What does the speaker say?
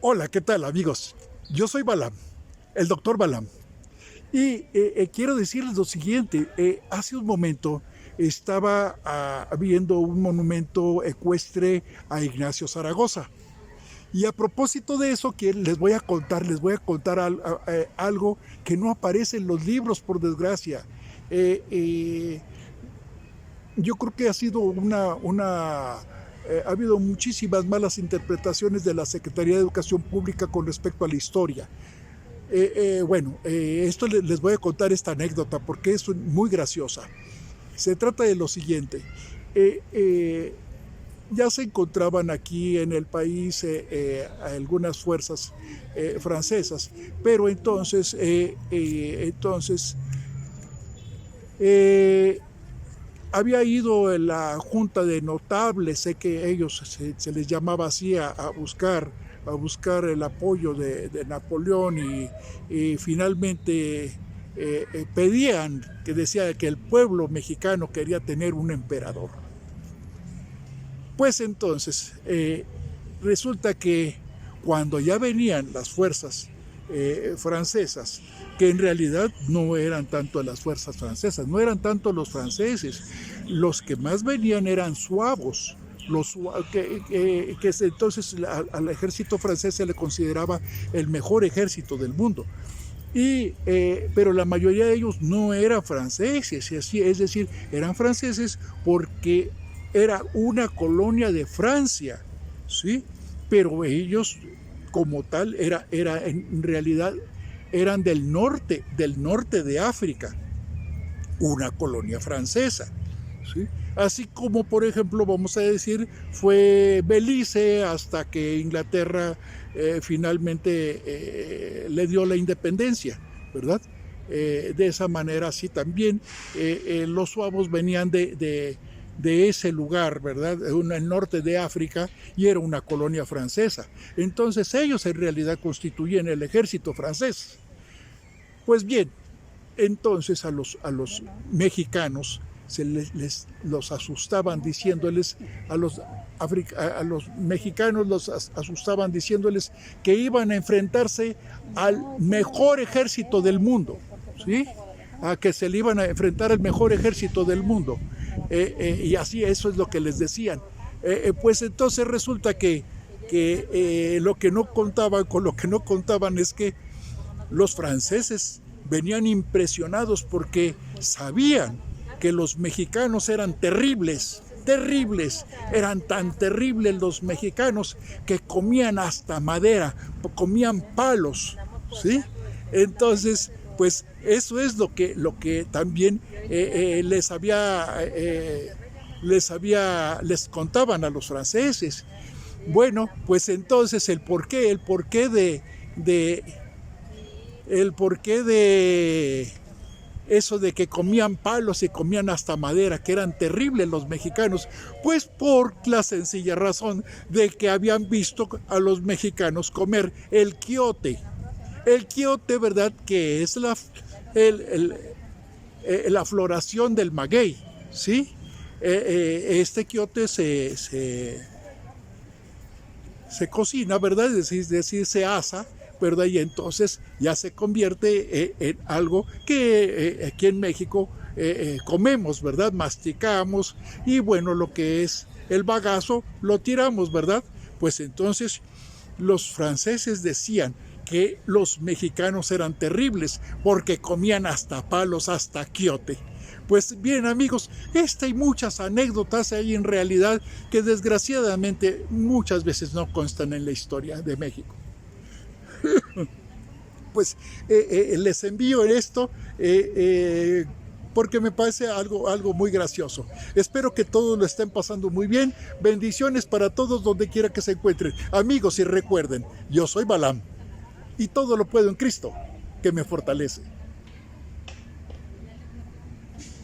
Hola, ¿qué tal amigos? Yo soy Balam, el doctor Balam. Y quiero decirles lo siguiente, hace un momento estaba viendo un monumento ecuestre a Ignacio Zaragoza. Y a propósito de eso, que les voy a contar algo que no aparece en los libros, por desgracia. Eh, eh, yo creo que ha sido ha habido muchísimas malas interpretaciones de la Secretaría de Educación Pública con respecto a la historia. Esto les voy a contar esta anécdota porque es muy graciosa. Se trata de lo siguiente. Eh, eh, ya se encontraban aquí en el país algunas fuerzas francesas, pero eh, había ido en la junta de notables, sé que ellos se les llamaba así, a buscar el apoyo de Napoleón y finalmente pedían, que decía que el pueblo mexicano quería tener un emperador. Pues entonces, resulta que cuando ya venían las fuerzas francesas, que en realidad no eran tanto las fuerzas francesas, no eran tanto los franceses, los que más venían eran suavos, entonces al ejército francés se le consideraba el mejor ejército del mundo. Pero la mayoría de ellos no eran franceses, es decir, eran franceses porque era una colonia de Francia, ¿sí? Pero ellos como tal en realidad eran del norte de África, una colonia francesa, ¿sí? Así como, por ejemplo, vamos a decir, fue Belice hasta que Inglaterra finalmente le dio la independencia, ¿verdad? De esa manera, así también los suavos venían de ese lugar, ¿verdad? En el norte de África, y era una colonia francesa. Entonces ellos en realidad constituían el ejército francés. Pues bien, entonces a los mexicanos los asustaban diciéndoles, a los mexicanos los asustaban diciéndoles que iban a enfrentarse al mejor ejército del mundo, ¿sí? A que se le iban a enfrentar al mejor ejército del mundo. Y así eso es lo que les decían. Pues entonces resulta que lo que no contaban, con lo que no contaban es que los franceses venían impresionados porque sabían que los mexicanos eran terribles, terribles, eran tan terribles los mexicanos que comían hasta madera, comían palos, ¿sí? Entonces, pues eso es lo que también les contaban a los franceses. Bueno, pues entonces el porqué de eso de que comían palos y comían hasta madera, que eran terribles los mexicanos, pues por la sencilla razón de que habían visto a los mexicanos comer el quiote. El quiote, ¿verdad? Que es la floración del maguey, ¿sí? Este quiote se cocina, ¿verdad? Es decir, se asa, ¿verdad? Y entonces ya se convierte en algo que aquí en México comemos, ¿verdad? Masticamos y bueno, lo que es el bagazo lo tiramos, ¿verdad? Pues entonces los franceses decían que los mexicanos eran terribles porque comían hasta palos, hasta quiote. Pues bien amigos, esta y muchas anécdotas hay en realidad que desgraciadamente muchas veces no constan en la historia de México. Pues les envío esto porque me parece algo muy gracioso. Espero que todos lo estén pasando muy bien. Bendiciones para todos donde quiera que se encuentren. Amigos, y recuerden, yo soy Balam y todo lo puedo en Cristo que me fortalece.